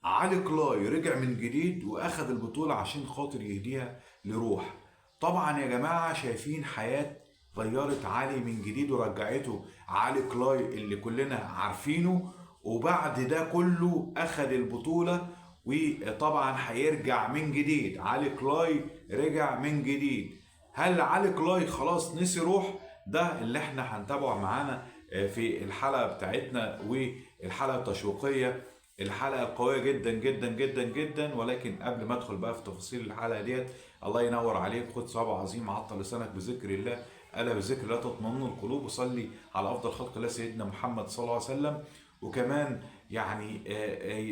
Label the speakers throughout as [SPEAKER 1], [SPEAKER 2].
[SPEAKER 1] علي كلاي رجع من جديد واخد البطولة عشان خاطر يهديها لروح. طبعا يا جماعة شايفين حياة غيرت علي من جديد ورجعته علي كلاي اللي كلنا عارفينه. وبعد ده كله اخد البطولة، وطبعا هيرجع من جديد. علي كلاي رجع من جديد. هل علي كلاي خلاص نسي روح؟ ده اللي احنا هنتابعه معانا في الحلقة بتاعتنا، والحلقة التشويقية، الحلقة قوية جدا جدا جدا جدا. ولكن قبل ما ادخل بقى في تفاصيل الحلقة ديت، الله ينور عليك، خد صواب عظيم عطل لسانك بذكر الله، ألا بذكر الله تطمئن القلوب. وصلي على أفضل خلق الله سيدنا محمد صلى الله عليه وسلم. وكمان يعني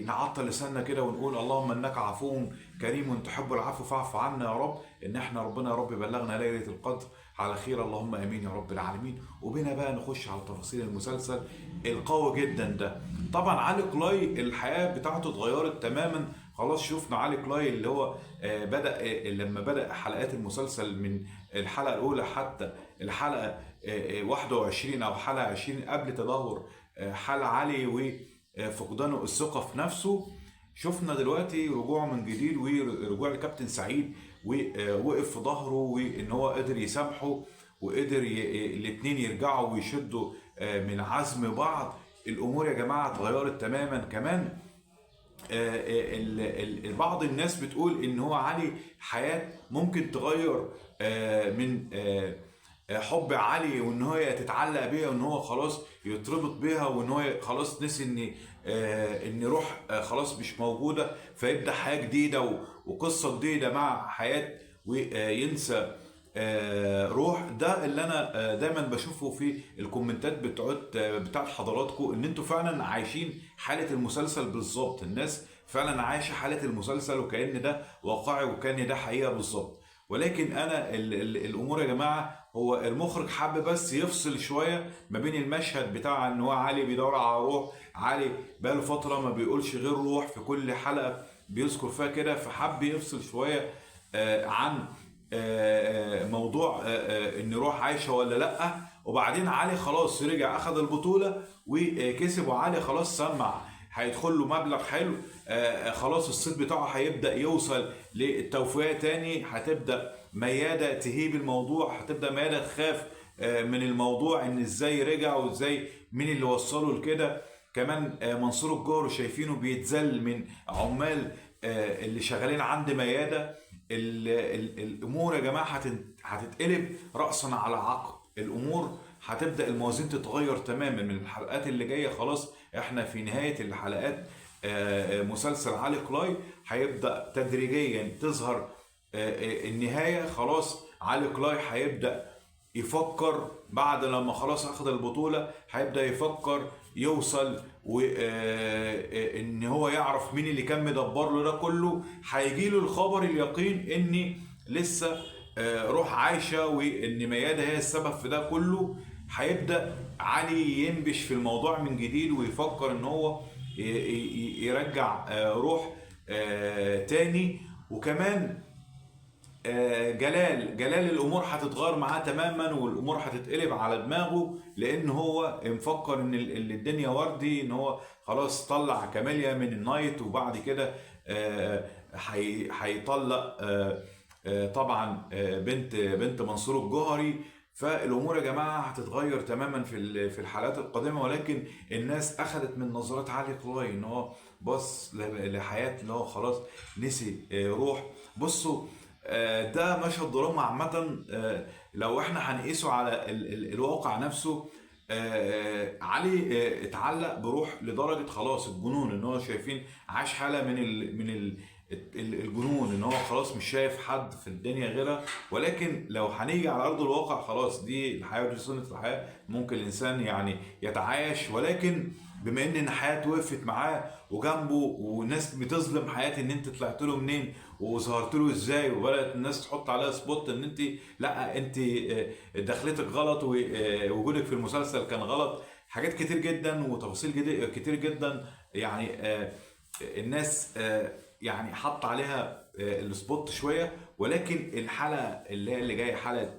[SPEAKER 1] نعطل لساننا كده ونقول اللهم انك عفو كريم تحب العفو فاعف عنا يا رب. ان احنا ربنا يا رب بلغنا ليلة القدر على خير، اللهم امين يا رب العالمين. وبنا بقى نخش على تفاصيل المسلسل القوي جدا ده. طبعا علي كلاي الحياة بتاعته اتغيرت تماما. خلاص شفنا علي كلاي اللي هو بدأ لما بدأ حلقات المسلسل من الحلقة الأولى حتى الحلقة 21 أو حلقة 20 قبل تدهور حال علي وفقدانه الثقة في نفسه. شفنا دلوقتي رجوعه من جديد ورجوع لكابتن سعيد، ووقف في ظهره وان هو قدر يسامحه، وقدر الاتنين يرجعوا ويشدوا من عزم بعض. الامور يا جماعة اتغيرت تماما. كمان بعض الناس بتقول ان هو علي حياة ممكن تغير من حب علي، وان هو تتعلق بيها، وان هو خلاص يتربط بيها، وان هو خلاص نسي ان روح خلاص مش موجوده، فيبدا حياه جديده وقصه جديده مع حياه، وينسى روح. ده اللي انا دايما بشوفه في الكومنتات بتاعت حضراتكم، ان انتوا فعلا عايشين حاله المسلسل بالظبط. الناس فعلا عايشه حاله المسلسل وكأن ده واقعي وكأن ده حقيقه بالظبط. ولكن انا الامور يا جماعه، هو المخرج حب بس يفصل شويه ما بين المشهد بتاع ان هو علي بيدور على روح. علي بقاله فتره ما بيقولش غير روح، في كل حلقه بيذكر فيها كده، فحب يفصل شويه عن موضوع ان روح عايشه ولا لا. وبعدين علي خلاص رجع اخذ البطوله وكسب، وعلي خلاص سمع هيدخل له مبلغ حلو. خلاص الصيت بتاعه هيبدا يوصل للتوفيق تاني. هتبدا مياده تهيب الموضوع، هتبدا مياده تخاف من الموضوع ان ازاي رجع وازاي مين اللي وصله لكده. كمان منصور الجوهري شايفينه بيتذل من عمال اللي شغالين عند مياده. الامور يا جماعه هتتقلب راسا على عقب. الامور هتبدا الموازين تتغير تماما من الحلقات اللي جايه. خلاص احنا في نهايه الحلقات مسلسل علي كلاي، هيبدا تدريجيا تظهر النهايه. خلاص علي كلاي هيبدا يفكر بعد لما خلاص اخذ البطولة، هيبدأ يفكر يوصل وان هو يعرف مين اللي كان مدبر له ده كله. هيجي له الخبر اليقين ان لسه روح عايشة، وان ميادة هي السبب في ده كله. هيبدأ علي ينبش في الموضوع من جديد ويفكر ان هو يرجع روح تاني. وكمان جلال الامور هتتغير معاه تماما، والامور هتتقلب على دماغه، لان هو مفكر ان الدنيا وردي، ان هو خلاص طلع كاميليا من النايت، وبعد كده هيطلق طبعا بنت منصور الجوهري. فالامور يا جماعه هتتغير تماما في الحلقات القادمه. ولكن الناس اخذت من نظرات علي كلاي ان هو بص لحياه اللي هو خلاص نسي روح. بصوا ده مشهد دراما عامة. لو احنا هنقيسه على الواقع نفسه، علي اتعلق بروح لدرجة خلاص الجنون، ان هو شايفين عاش حالة من الجنون، ان هو خلاص مش شايف حد في الدنيا غيرها. ولكن لو هنيجي على ارض الواقع، خلاص دي الحياة ودي سنة الحياة، ممكن الانسان يعني يتعايش. ولكن بما ان حياته وقفت معاه وجنبه، والناس بتظلم حياتي ان انت طلعت له منين وظهرت له ازاي، وبدات الناس تحط عليها سبوت ان انت لا انت دخلتك غلط ووجودك في المسلسل كان غلط. حاجات كتير جدا وتفاصيل كتير جدا يعني الناس يعني حط عليها السبوت شويه، ولكن الحلقه اللي جايه حلقه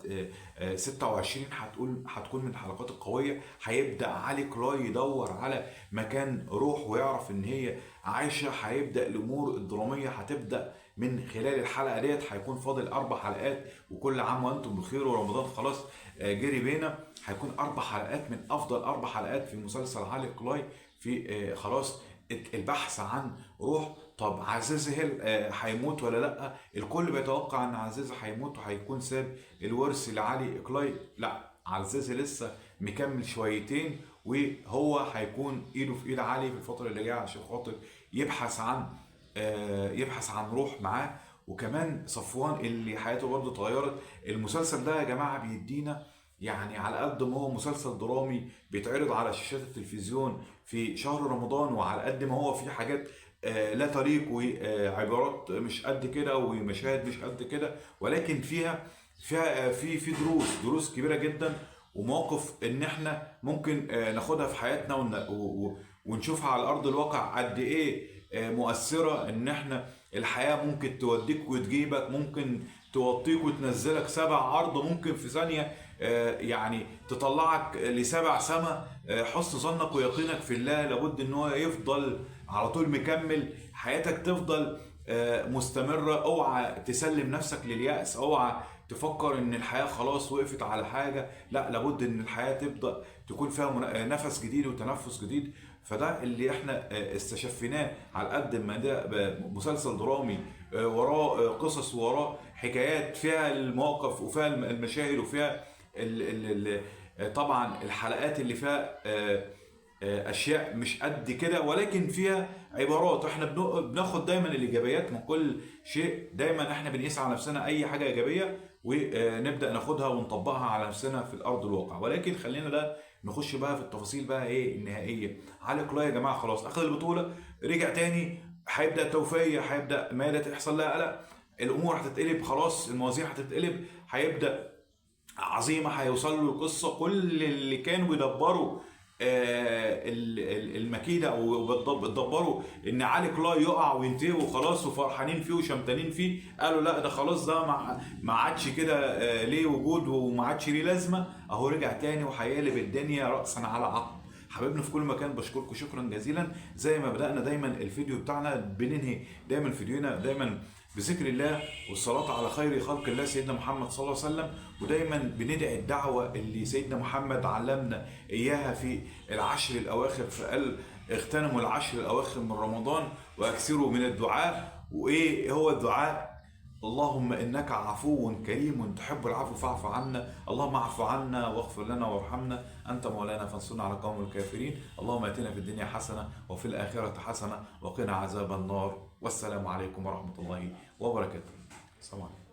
[SPEAKER 1] 26 هتكون من الحلقات القويه. هيبدا علي كلاي يدور على مكان روح ويعرف ان هي عايشه. هيبدا الامور الدراميه هتبدا من خلال الحلقه ديت. هيكون فاضل 4 حلقات، وكل عام وانتم بخير، ورمضان خلاص جري بينا. هيكون 4 حلقات من افضل 4 حلقات في مسلسل علي كلاي، في خلاص البحث عن روح. طب عزيز هيل هيموت ولا لا؟ الكل بيتوقع ان عزيز هيموت وهيكون ساب الورث لعلي كلاي. لا، عزيز لسه مكمل شويتين، وهو هيكون ايده في ايد علي في الفتره اللي جايه عشان خاطر يبحث عن روح معاه. وكمان صفوان اللي حياته برضه اتغيرت. المسلسل ده يا جماعه بيدينا يعني على قد ما هو مسلسل درامي بيتعرض على شاشات التلفزيون في شهر رمضان، وعلى قد ما هو فيه حاجات لا تليق، وعبارات مش قد كده، ومشاهد مش قد كده، ولكن فيها في دروس كبيره جدا، ومواقف ان احنا ممكن ناخدها في حياتنا ونشوفها على ارض الواقع قد ايه مؤثره. ان احنا الحياه ممكن توديك وتجيبك، ممكن توطيك وتنزلك 7 أرض، ممكن في ثانيه يعني تطلعك ل7 سما. حسن ظنك ويقينك في الله لابد ان هو يفضل على طول مكمل. حياتك تفضل مستمرة. اوعى تسلم نفسك لليأس، اوعى تفكر ان الحياة خلاص وقفت على حاجة. لا، لابد ان الحياة تبدأ تكون فيها نفس جديد وتنفس جديد. فده اللي احنا استشفيناه. على قد ما ده مسلسل درامي وراه قصص، وراه حكايات، فيها المواقف وفيها المشاهد وفيها طبعا الحلقات اللي فيها اشياء مش قد كده، ولكن فيها عبارات. احنا بناخد دايما الايجابيات من كل شيء. دايما احنا بنقيس على نفسنا اي حاجه ايجابيه ونبدا ناخدها ونطبقها على نفسنا في الارض الواقع. ولكن خلينا ده نخش بقى في التفاصيل بقى ايه النهائيه. علي كلاي يا جماعه خلاص اخذ البطوله، رجع تاني. هيبدا توفيه، هيبدا ماده تحصل لها قلق، الامور هتتقلب خلاص، الموازين هتتقلب. هيبدا عظيمه هيوصل له القصه. كل اللي كانوا بيدبروا المكيده او بتدبروا ان علي كلاي يقع وينتهي وخلاص، وفرحانين فيه وشمتانين فيه، قالوا لا ده خلاص، ده ما عادش كده ليه وجود وما عادش ليه لازمه. اهو رجع تاني وهيقلب الدنيا راسا على عقب. حبايبنا في كل مكان بشكركم شكرا جزيلا. زي ما بدأنا دايما الفيديو بتاعنا بننهي دايما فيديونا دايما بذكر الله والصلاة على خير خلق الله سيدنا محمد صلى الله عليه وسلم. ودايما بندعي الدعوة اللي سيدنا محمد علمنا إياها في العشر الأواخر، فقال اغتنموا العشر الأواخر من رمضان وأكثروا من الدعاء. وإيه هو الدعاء؟ اللهم إنك عفو كريم تحب العفو فاعف عنا. اللهم اعف عنا واغفر لنا وارحمنا، أنت مولانا فانصرنا على قوم الكافرين. اللهم آتنا في الدنيا حسنة وفي الآخرة حسنة وقنا عذاب النار. والسلام عليكم ورحمة الله وبركاته. السلام عليكم.